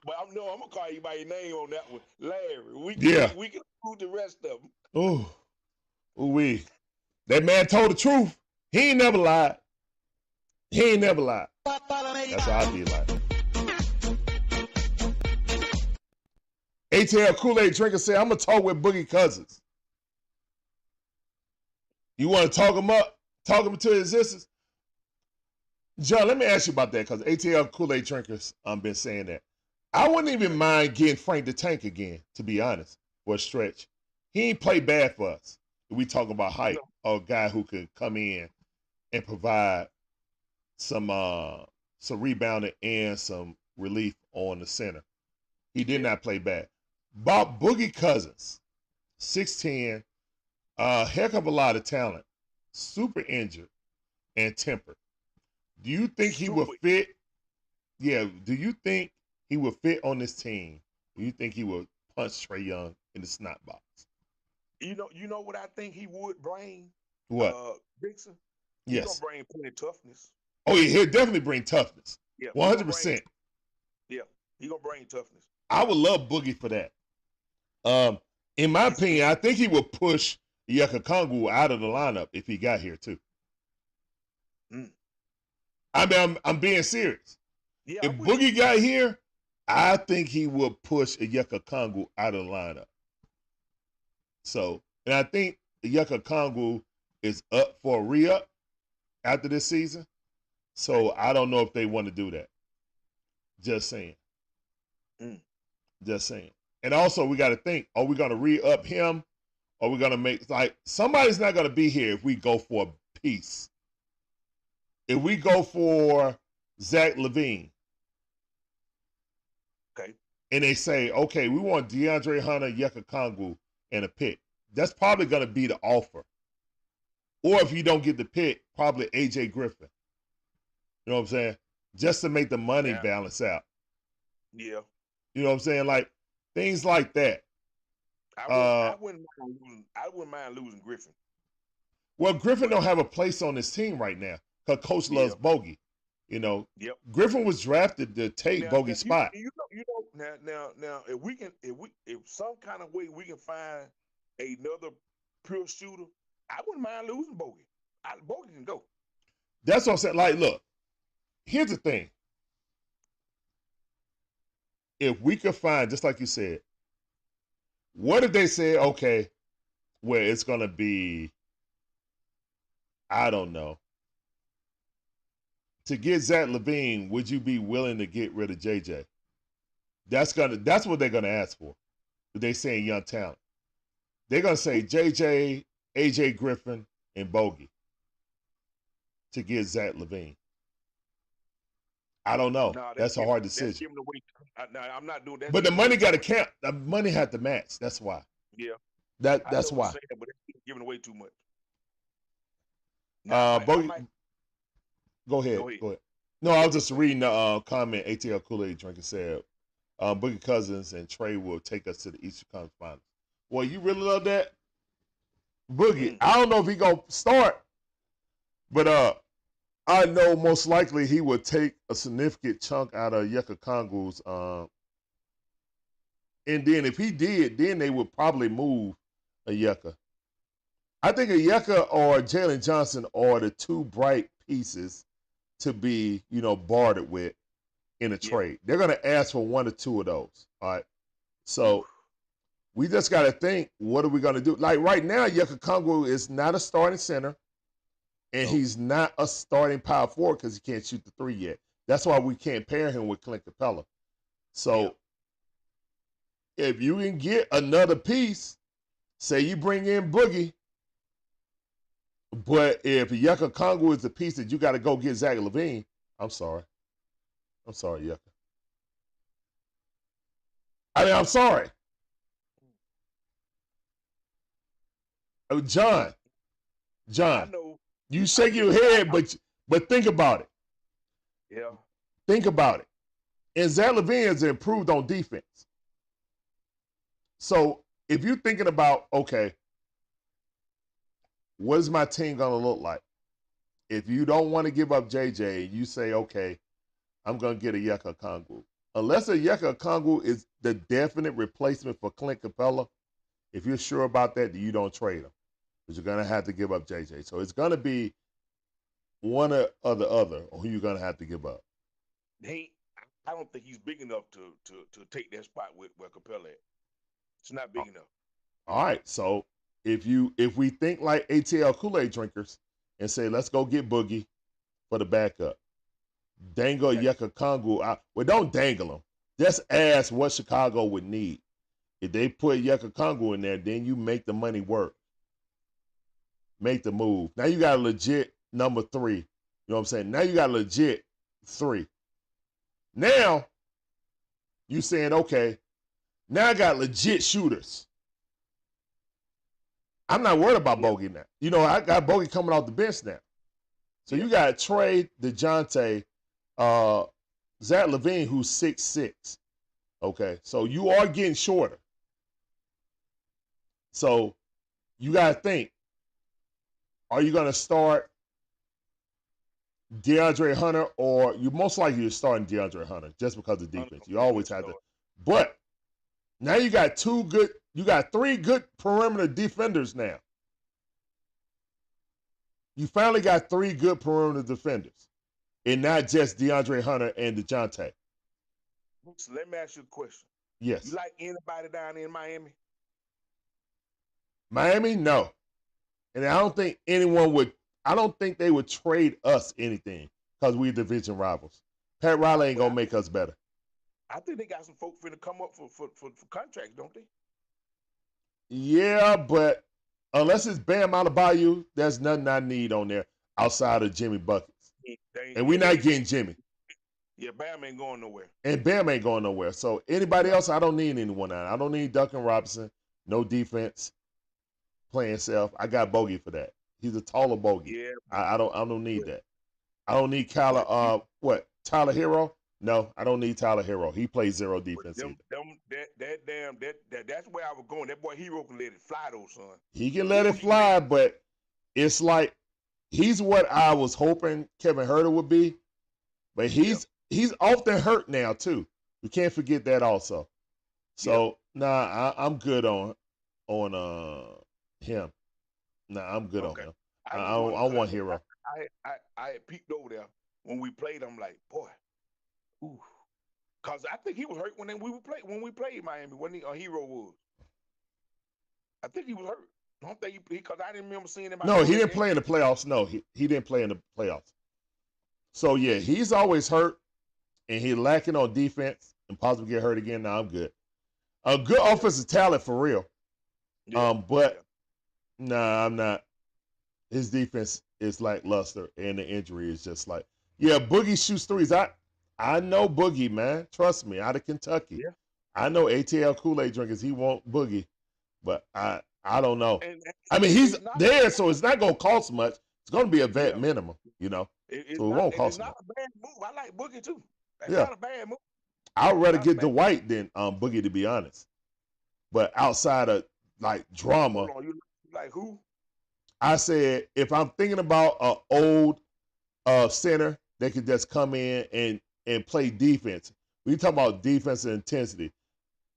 But I'm gonna call you by your name on that one, Larry. We can lose the rest of them. Ooh, that man told the truth. He ain't never lied. That's how I be like. ATL Kool-Aid drinker said, "I'm gonna talk with Boogie Cousins." You want to talk him up, talk him into existence? John, let me ask you about that, because ATL Kool-Aid drinkers been saying that. I wouldn't even mind getting Frank the Tank again, to be honest, for a stretch. He ain't played bad for us. If we talk about height, or a guy who could come in and provide some rebounding and some relief on the center. He did not play bad. Bob Boogie Cousins, 6'10", a heck of a lot of talent, super injured and tempered. Do you think he would fit? Yeah. Do you think he would fit on this team? Do you think he would punch Trae Young in the snot box? You know what I think he would bring? What? Dixon? Yes. He's gonna bring plenty of toughness. Oh yeah, he'll definitely bring toughness. Yeah. 100%. Yeah, he's gonna bring toughness. I would love Boogie for that. In my opinion, I think he would push Yucca Kongu out of the lineup if he got here too. I mean, I'm being serious. Yeah, if Boogie got here, I think he would push Yucca Kongu out of the lineup. So, and I think Yucca Kongu is up for a re-up after this season. So I don't know if they want to do that. Just saying. Just saying. And also we got to think, are we going to re-up him? Or are we going to make, like, somebody's not going to be here if we go for a piece. If we go for Zach LaVine. Okay. And they say, okay, we want DeAndre Hunter, Yucca Kongu, and a pick. That's probably going to be the offer. Or if you don't get the pick, probably AJ Griffin. You know what I'm saying? Just to make the money balance out. Yeah. You know what I'm saying? Like, things like that. I wouldn't mind losing Griffin. Well, Griffin don't have a place on this team right now because Coach loves Bogey. You know, Griffin was drafted to take Bogey's spot. You know, now, if some kind of way we can find another pure shooter, I wouldn't mind losing Bogey. Bogey can go. That's what I'm saying. Like, look, here's the thing. If we could find, just like you said, what if they say, okay, well, it's going to be, I don't know. To get Zach LaVine, would you be willing to get rid of JJ? That's what they're going to ask for. If they saying young talent. They're going to say JJ, AJ Griffin, and Bogey to get Zach LaVine. I don't know. No, that's a hard decision. I'm not doing that. But the money got to count. The money had to match. That's why. Yeah. That's why. But it's giving away too much. Bogey, go ahead. No, I was just reading the comment ATL Kool-Aid drinker said, Boogie Cousins and Trae will take us to the Eastern Conference Finals. Well, you really love that? Boogie, I don't know if he going to start, but I know most likely he would take a significant chunk out of Yucca Kongu's. And then if he did, then they would probably move a Yucca. I think a Yucca or Jalen Johnson are the two bright pieces to be, bartered with in a trade. They're going to ask for one or two of those. All right. So we just got to think, what are we going to do? Like right now, Yucca Kongu is not a starting center, and he's not a starting power forward because he can't shoot the three yet. That's why we can't pair him with Clint Capella. So if you can get another piece, say you bring in Boogie, but if Yucca Kongu is the piece that you got to go get Zach LaVine, I'm sorry, Yucca. I'm sorry. Oh, John, you shake your head, but think about it. Yeah. Think about it. And Zach LaVine has improved on defense. So if you're thinking about, okay, what is my team going to look like? If you don't want to give up JJ, you say, okay, I'm going to get a Yucca Kongu. Unless a Yucca Kongu is the definite replacement for Clint Capella, if you're sure about that, you don't trade him. Because you're going to have to give up JJ. So it's going to be one or the other who you're going to have to give up. I don't think he's big enough to take that spot where Capella at. It's not big enough. All right. So if we think like ATL Kool-Aid drinkers and say, let's go get Boogie for the backup, dangle Yucca Kongu out. Well, don't dangle him. Just ask what Chicago would need. If they put Yucca Kongu in there, then you make the money work. Make the move. Now you got a legit number 3. You know what I'm saying? Now you got a legit 3. Now you saying, okay, now I got legit shooters. I'm not worried about Bogey now. I got Bogey coming off the bench now. So you got Trey, DeJounte, Zach LaVine, who's 6'6". Okay, so you are getting shorter. So you got to think, are you going to start DeAndre Hunter, or you most likely you're starting DeAndre Hunter just because of defense. You always have to. But now you got 3 good perimeter defenders now. You finally got 3 good perimeter defenders, and not just DeAndre Hunter and DeJounte. So let me ask you a question. Yes. You like anybody down in Miami? Miami? No. And I don't think they would trade us anything because we're division rivals. Pat Riley ain't going to make us better. I think they got some folks finna come up for contracts, don't they? Yeah, but unless it's Bam Adebayo, there's nothing I need on there outside of Jimmy Buckets. And we're not getting Jimmy. Yeah, Bam ain't going nowhere. And Bam ain't going nowhere. So anybody else, I don't need anyone out. I don't need Duncan Robinson. No defense. Playing self. I got Bogey for that. He's a taller Bogey. Yeah. I don't need that. I don't need Tyler Hero? No, I don't need Tyler Hero. He plays zero defense. That's where I was going. That boy Hero can let it fly though, son. He can let it fly, but it's like he's what I was hoping Kevin Huerter would be. But he's often hurt now too. We can't forget that also. So I'm good on him. I'm good on him. I want Hero. I peeked over there when we played. I'm like, boy, ooh, cause I think he was hurt when we played Miami. When Hero was, I think he was hurt. I don't think because I didn't remember seeing him. No, he didn't play in the playoffs. No, he didn't play in the playoffs. So yeah, he's always hurt, and he's lacking on defense, and possibly get hurt again. Now I'm good. A good offensive talent for real. But nah, I'm not. His defense is lackluster, and the injury is just like, Boogie shoots threes. I know Boogie, man. Trust me, out of Kentucky. Yeah. I know ATL Kool-Aid drinkers, he won't Boogie, but I don't know. He's there, so it's not going to cost much. It's going to be a vet minimum, so it won't cost much. It's not a bad move. I like Boogie, too. That's not a bad move. I'd rather get Dwight than Boogie, to be honest. But outside of, drama. Hold on, you like who? I said, if I'm thinking about an old center that could just come in and play defense. We talk about defensive intensity.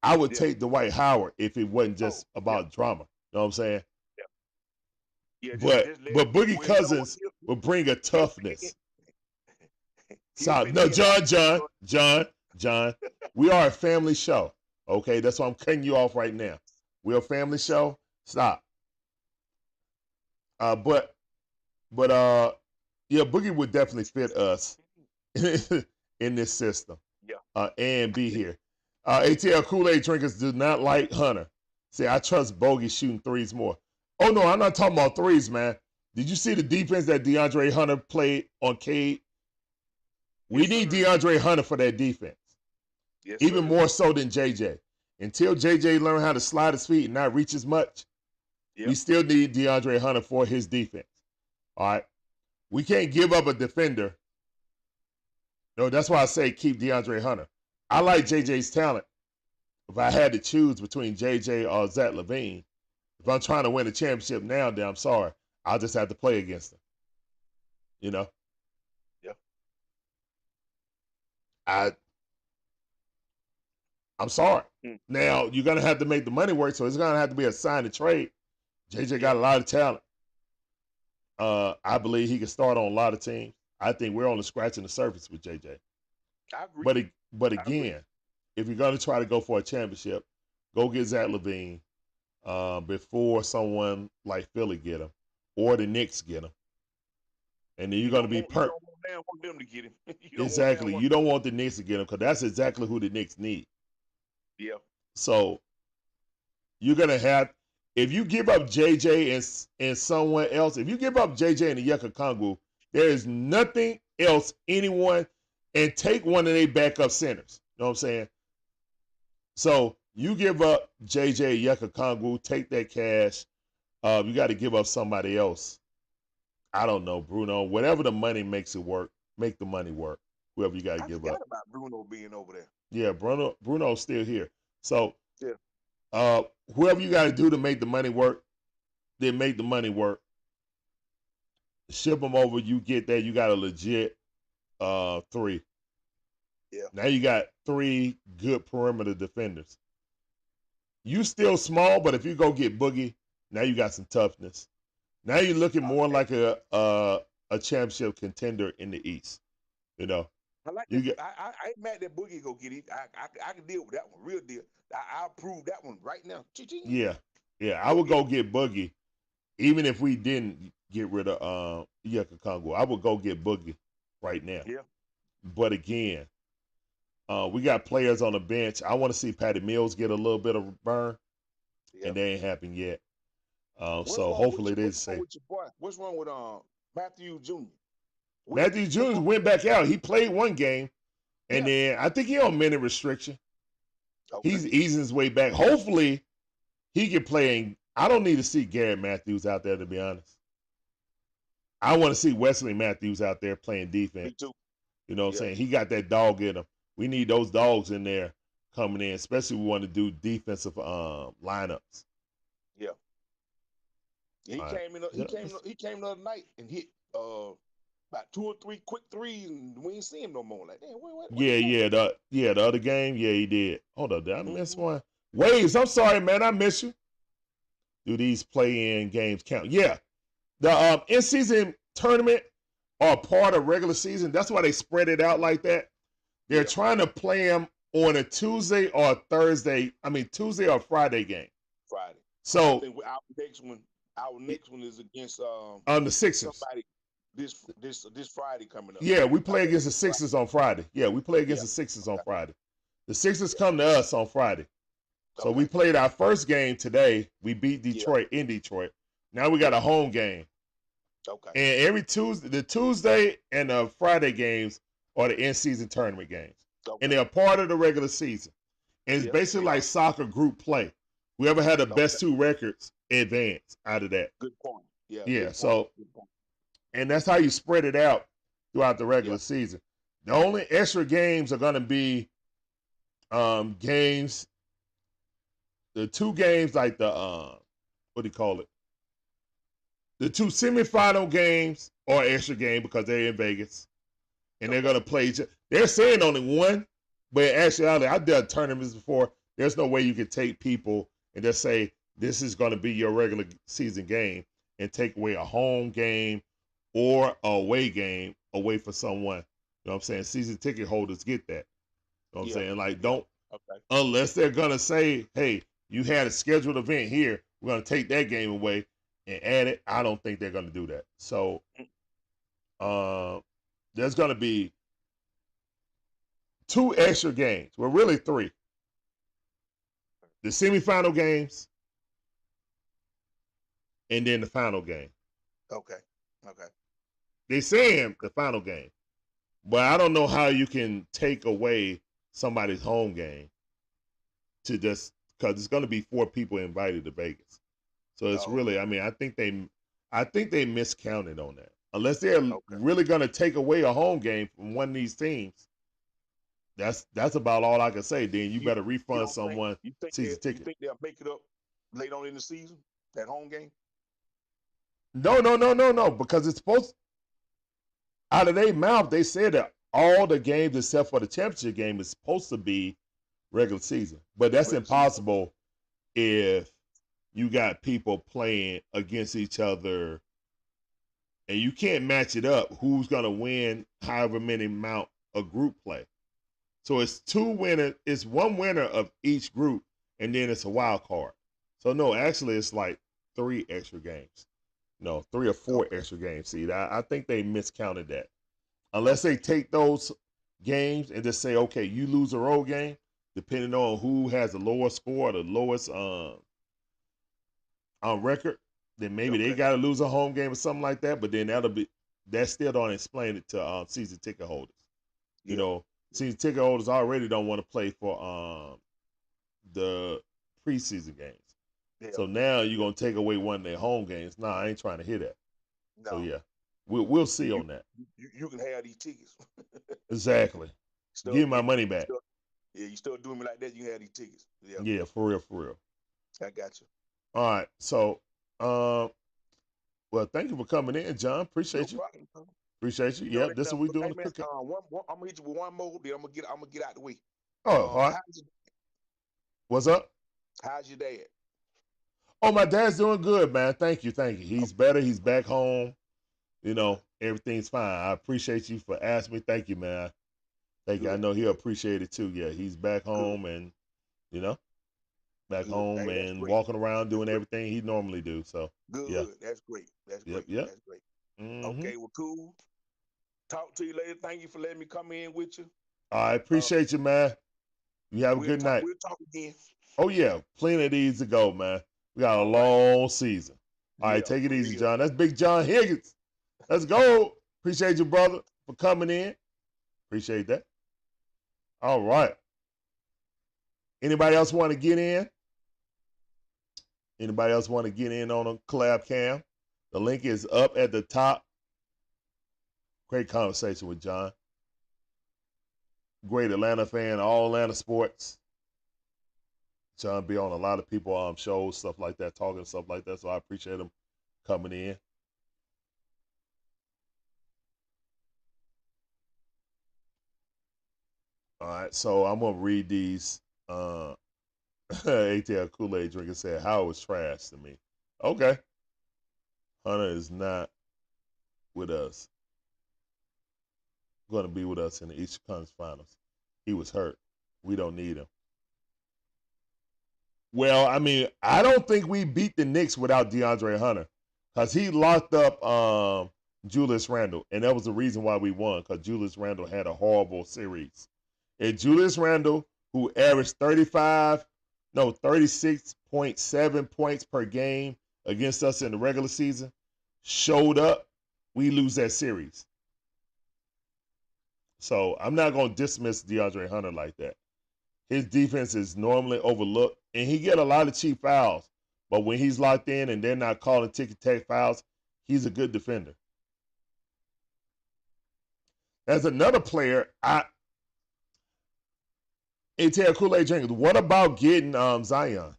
I would take Dwight Howard if it wasn't just about drama. You know what I'm saying? Yeah, But Boogie Cousins will bring a toughness. No, John. We are a family show. Okay, that's why I'm cutting you off right now. We're a family show. Stop. But yeah, Boogie would definitely fit us in this system. Yeah. And be here. ATL Kool-Aid drinkers do not like Hunter. See, I trust Bogey shooting threes more. Oh no, I'm not talking about threes, man. Did you see the defense that DeAndre Hunter played on Cade? We need DeAndre Hunter for that defense. Yes, even more so than JJ. Until JJ learn how to slide his feet and not reach as much, we still need DeAndre Hunter for his defense. All right? We can't give up a defender. No, that's why I say keep DeAndre Hunter. I like JJ's talent. If I had to choose between JJ or Zach LaVine, if I'm trying to win a championship now, then I'm sorry. I'll just have to play against him. You know? Yeah. I'm sorry. Now, you're going to have to make the money work, so it's going to have to be a sign and trade. JJ got a lot of talent. I believe he can start on a lot of teams. I think we're only scratching the surface with JJ. I agree. But again, if you're going to try to go for a championship, go get Zach LaVine before someone like Philly get him or the Knicks get him. And then you're going to be You don't want them to get him. Exactly. You don't want the Knicks to get him because that's exactly who the Knicks need. Yeah. So you're going to have, if you give up JJ and someone else, if you give up JJ and the Yucca Kongu, there is nothing else anyone, and take one of their backup centers. You know what I'm saying? So you give up JJ Yucca Kongu, take that cash. You got to give up somebody else. I don't know, Bruno. Whatever the money makes it work, make the money work. Whoever you got to give up. I forgot about Bruno being over there. Yeah, Bruno's still here. So whoever you got to do to make the money work, then make the money work. Ship them over. You get that. You got a legit 3. Yeah. Now you got 3 good perimeter defenders. You still small, but if you go get Boogie, now you got some toughness. Now you're looking more like a championship contender in the East. You know. I like that. I ain't mad that Boogie go get it. I can deal with that one. Real deal. I'll prove that one right now. Yeah. I would go get Boogie, even if we didn't get rid of Yucca Kongu. I would go get Boogie right now. Yeah. But again, we got players on the bench. I want to see Patty Mills get a little bit of burn, and they ain't happened yet. So hopefully they say. What's wrong with Matthew Jr.? Matthew Jr. went back out. He played one game, and then I think he on minute restriction. Okay. He's easing his way back. Hopefully, he can play. And I don't need to see Garrett Matthews out there, to be honest. I want to see Wesley Matthews out there playing defense. Me too. You know what I'm saying? He got that dog in him. We need those dogs in there coming in, especially if we want to do defensive lineups. Yeah. He came the other night and hit about 2 or 3 quick threes, and we ain't see him no more. Like, damn, the other game, he did. Hold up, did I miss one? Waves, I'm sorry, man, I miss you. Do these play-in games count? Yeah, the in-season tournament are part of regular season. That's why they spread it out like that. They're trying to play them on a Tuesday or Tuesday or Friday game. Friday. So our next one is against the Sixers. Somebody this Friday coming up. Yeah, we play against the Sixers on Friday. Yeah, we play against the Sixers on Friday. The Sixers come to us on Friday. So we played our first game today. We beat Detroit in Detroit. Now we got a home game. Okay. And every Tuesday, the Tuesday and the Friday games are the in-season tournament games. Okay. And they're part of the regular season. And it's basically like soccer group play. Whoever had the best 2 records advance out of that. Good point. Yeah. Yeah. Good point. And that's how you spread it out throughout the regular season. The only extra games are going to be games. The 2 games like the what do you call it? The two semifinal games are extra game because they're in Vegas. And they're going to play each other. They're saying only one, but actually, I've done tournaments before. There's no way you can take people and just say, this is going to be your regular season game and take away a home game or a away game away for someone. You know what I'm saying? Season ticket holders get that. You know what I'm saying? Like, don't, unless they're going to say, hey, you had a scheduled event here, we're going to take that game away and add it. I don't think they're going to do that. So, there's going to be 2 extra games. Well, really 3. The semifinal games and then the final game. Okay. They're saying the final game. But I don't know how you can take away somebody's home game to just, because it's going to be 4 people invited to Vegas. So it's really, I mean, I think they miscounted on that. Unless they're really going to take away a home game from one of these teams, that's about all I can say. Then you better refund someone season ticket. You think they'll make it up late on in the season, that home game? No, because it's supposed, out of their mouth, they said that all the games except for the championship game is supposed to be regular season. But that's impossible if you got people playing against each other and you can't match it up who's going to win however many amount of group play. So it's 2 winners, it's 1 winner of each group, and then it's a wild card. So no, actually it's like 3 extra games. No, 3 or 4 extra games. See, I think they miscounted that. Unless they take those games and just say, okay, you lose a road game, depending on who has the lowest score or the lowest on record, then maybe they got to lose a home game or something like that. But then that still don't explain it to season ticket holders. You know, season ticket holders already don't want to play for the preseason games. Yeah. So now you're gonna take away one of their home games. Nah, I ain't trying to hear that. No. So yeah, we'll see on that. You can have these tickets. Exactly. Give me my money back. You still doing me like that, you can have these tickets. Yeah, for real. I got you. All right, so well, thank you for coming in, John. Appreciate you. Problem. Appreciate you. Yep, this is what we doing. I'm gonna hit you with one more, then I'm gonna get out the way. Oh, all right. What's up? How's your dad? Oh, my dad's doing good, man. Thank you. He's better. He's back home. You know, everything's fine. I appreciate you for asking me. Thank you, man. Thank you. I know he'll appreciate it too. Yeah, he's back home and, you know, home and walking around doing everything he normally do. So good. Yeah. That's great. That's great. Yep. That's great. Okay, well, cool. Talk to you later. Thank you for letting me come in with you. I appreciate you, man. You have a good night. We'll talk again. Oh yeah, plenty of these to go, man. We got a long season. All right, take it easy, John. That's Big John Higgins. Let's go. Appreciate you, brother, for coming in. Appreciate that. All right. Anybody else want to get in? Anybody else want to get in on a collab cam? The link is up at the top. Great conversation with John. Great Atlanta fan, all Atlanta sports. John be on a lot of people shows, stuff like that, talking stuff like that. So I appreciate him coming in. All right, so I'm gonna read these. ATL Kool-Aid drinker said, "How was trash to me." Okay, Hunter is not with us. Going to be with us in the Eastern Conference Finals. He was hurt. We don't need him. Well, I mean, I don't think we beat the Knicks without DeAndre Hunter because he locked up Julius Randle, and that was the reason why we won because Julius Randle had a horrible series. And Julius Randle, who averaged 36.7 points per game against us in the regular season, showed up, we lose that series. So I'm not going to dismiss DeAndre Hunter like that. His defense is normally overlooked, and he get a lot of cheap fouls. But when he's locked in and they're not calling ticky-tack fouls, he's a good defender. As another player, ATL Kool-Aid drinkers, what about getting Zion?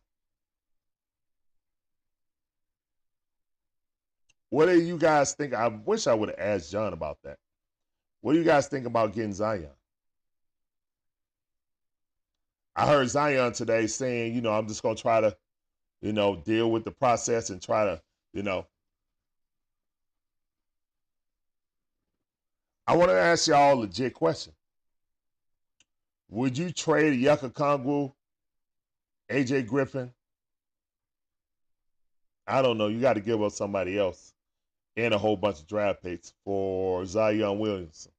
What do you guys think? I wish I would have asked John about that. What do you guys think about getting Zion? I heard Zion today saying, I'm just going to try to, deal with the process and try to, I want to ask y'all a legit question. Would you trade Yucca Kongwu, AJ Griffin? I don't know. You got to give up somebody else and a whole bunch of draft picks for Zion Williamson.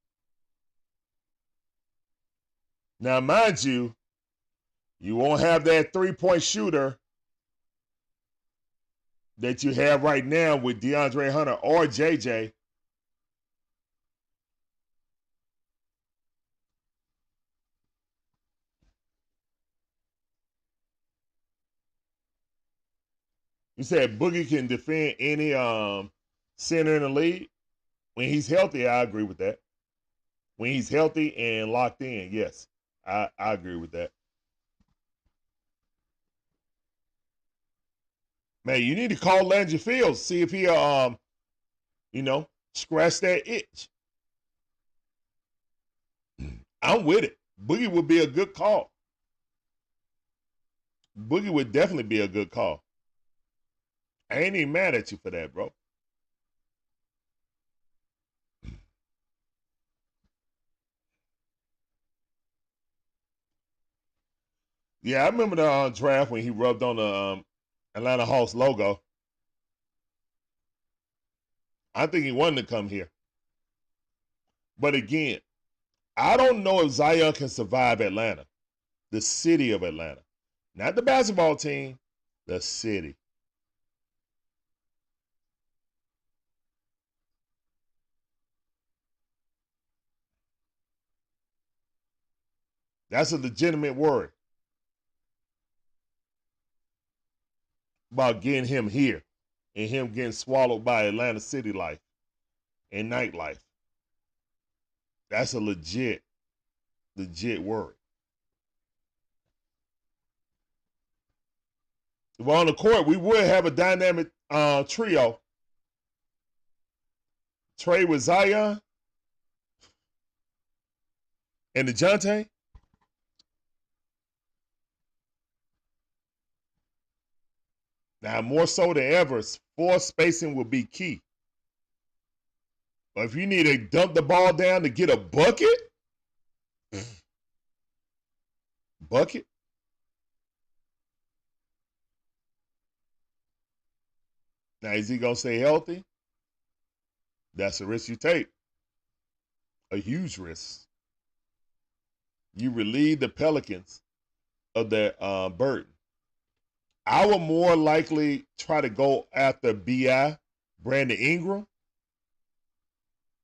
Now, mind you, you won't have that three-point shooter that you have right now with DeAndre Hunter or JJ. You said Boogie can defend any center in the league. When he's healthy, I agree with that. When he's healthy and locked in, yes, I agree with that. Man, you need to call Landry Fields, see if he'll, scratch that itch. I'm with it. Boogie would be a good call. Boogie would definitely be a good call. I ain't even mad at you for that, bro. Yeah, I remember the draft when he rubbed on the Atlanta Hawks logo. I think he wanted to come here. But again, I don't know if Zion can survive Atlanta, the city of Atlanta. Not the basketball team, the city. That's a legitimate worry about getting him here and him getting swallowed by Atlanta city life and nightlife. That's a legit worry. If on the court, we would have a dynamic trio. Trade with Zion and DeJounte. Now, more so than ever, floor spacing will be key. But if you need to dump the ball down to get a bucket, Now, is he going to stay healthy? That's a risk you take. A huge risk. You relieve the Pelicans of their burden. I would more likely try to go after B.I., Brandon Ingram.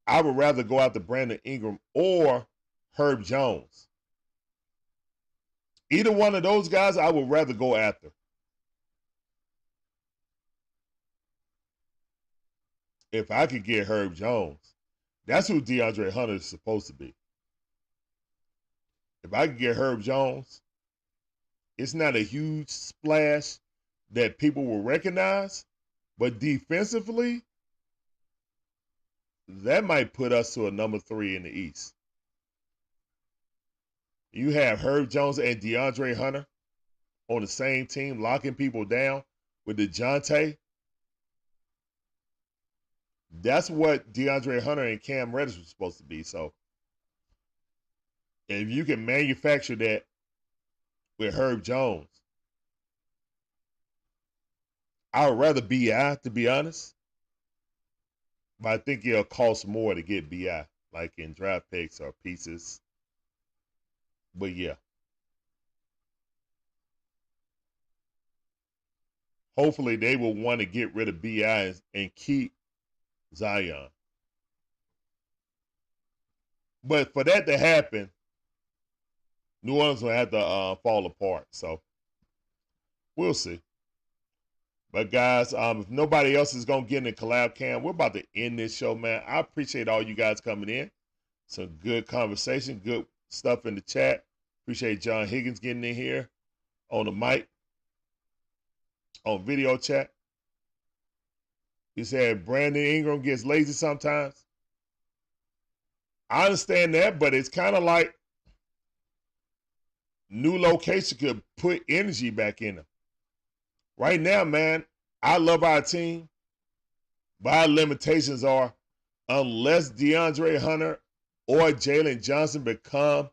I would rather go after Brandon Ingram or Herb Jones. Either one of those guys, I would rather go after. If I could get Herb Jones, that's who DeAndre Hunter is supposed to be. If I could get Herb Jones, it's not a huge splash that people will recognize, but defensively, that might put us to a number 3 in the East. You have Herb Jones and DeAndre Hunter on the same team, locking people down with DeJounte. That's what DeAndre Hunter and Cam Reddish was supposed to be. So if you can manufacture that with Herb Jones, I would rather B.I., to be honest. But I think it'll cost more to get B.I., like in draft picks or pieces. But yeah. Hopefully they will want to get rid of B.I. and keep Zion. But for that to happen, New Orleans will have to fall apart. So we'll see. But guys, if nobody else is going to get in the collab cam, we're about to end this show, man. I appreciate all you guys coming in. Some good conversation, good stuff in the chat. Appreciate John Higgins getting in here on the mic, on video chat. He said Brandon Ingram gets lazy sometimes. I understand that, but it's kind of like new location could put energy back in him. Right now, man, I love our team, but our limitations are unless DeAndre Hunter or Jalen Johnson become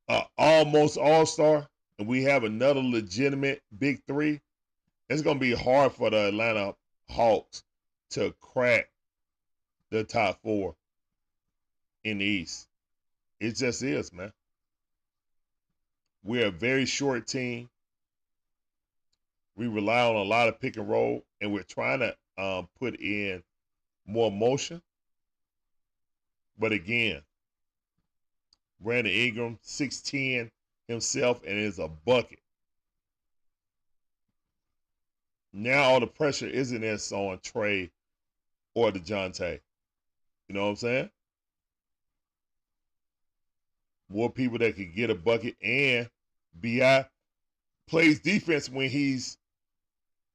an almost all-star and we have another legitimate big three, it's going to be hard for the Atlanta Hawks to crack the top four in the East. It just is, man. We're a very short team. We rely on a lot of pick and roll, and we're trying to put in more motion. But again, Brandon Ingram, 6'10" himself, and is a bucket. Now all the pressure isn't as on Trey or DeJounte. You know what I'm saying? More people that can get a bucket, and B.I. plays defense when he's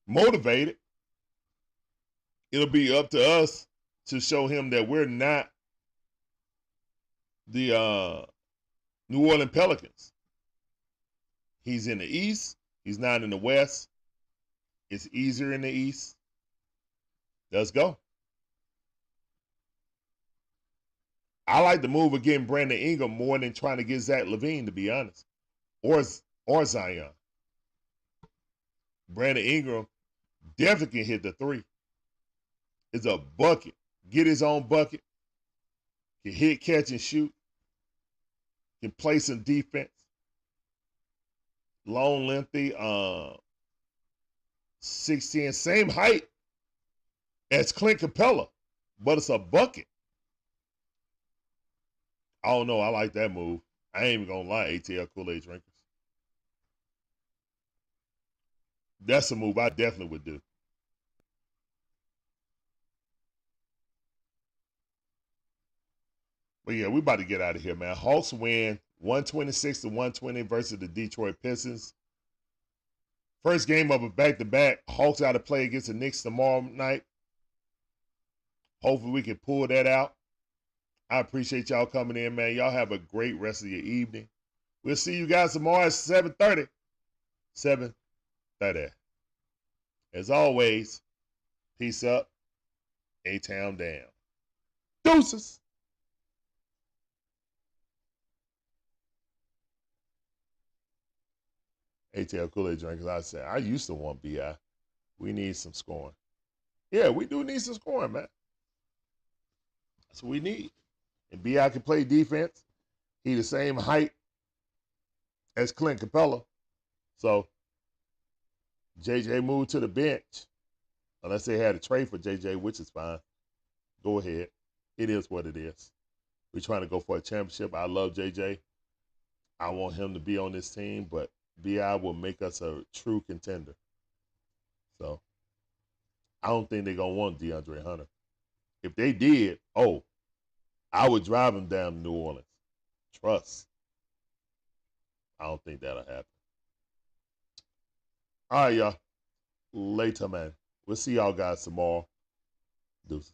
motivated. It'll be up to us to show him that we're not the New Orleans Pelicans. He's in the East. He's not in the West. It's easier in the East. Let's go. I like the move of getting Brandon Ingram more than trying to get Zach LaVine, to be honest, or Zion. Brandon Ingram definitely can hit the three. It's a bucket. Get his own bucket. Can hit, catch, and shoot. Can play some defense. Long, lengthy, 6'10", same height as Clint Capella, but it's a bucket. I don't know. I like that move. I ain't even gonna lie, ATL Kool-Aid drinkers. That's a move I definitely would do. But yeah, we about to get out of here, man. Hawks win 126-120 versus the Detroit Pistons. First game of a back-to-back. Hawks out to play against the Knicks tomorrow night. Hopefully we can pull that out. I appreciate y'all coming in, man. Y'all have a great rest of your evening. We'll see you guys tomorrow at 7:30. 7:30. As always, peace up. A-Town down. Deuces. ATL Kool-Aid drinkers, I said, I used to want B.I. We need some scoring. Yeah, we do need some scoring, man. That's what we need. And B.I. can play defense. He the same height as Clint Capella. So, JJ moved to the bench. Unless they had a trade for JJ, which is fine. Go ahead. It is what it is. We're trying to go for a championship. I love JJ. I want him to be on this team, but B.I. will make us a true contender. So, I don't think they're going to want DeAndre Hunter. If they did, I would drive him down to New Orleans. Trust. I don't think that'll happen. All right, y'all. Later, man. We'll see y'all guys tomorrow. Deuces.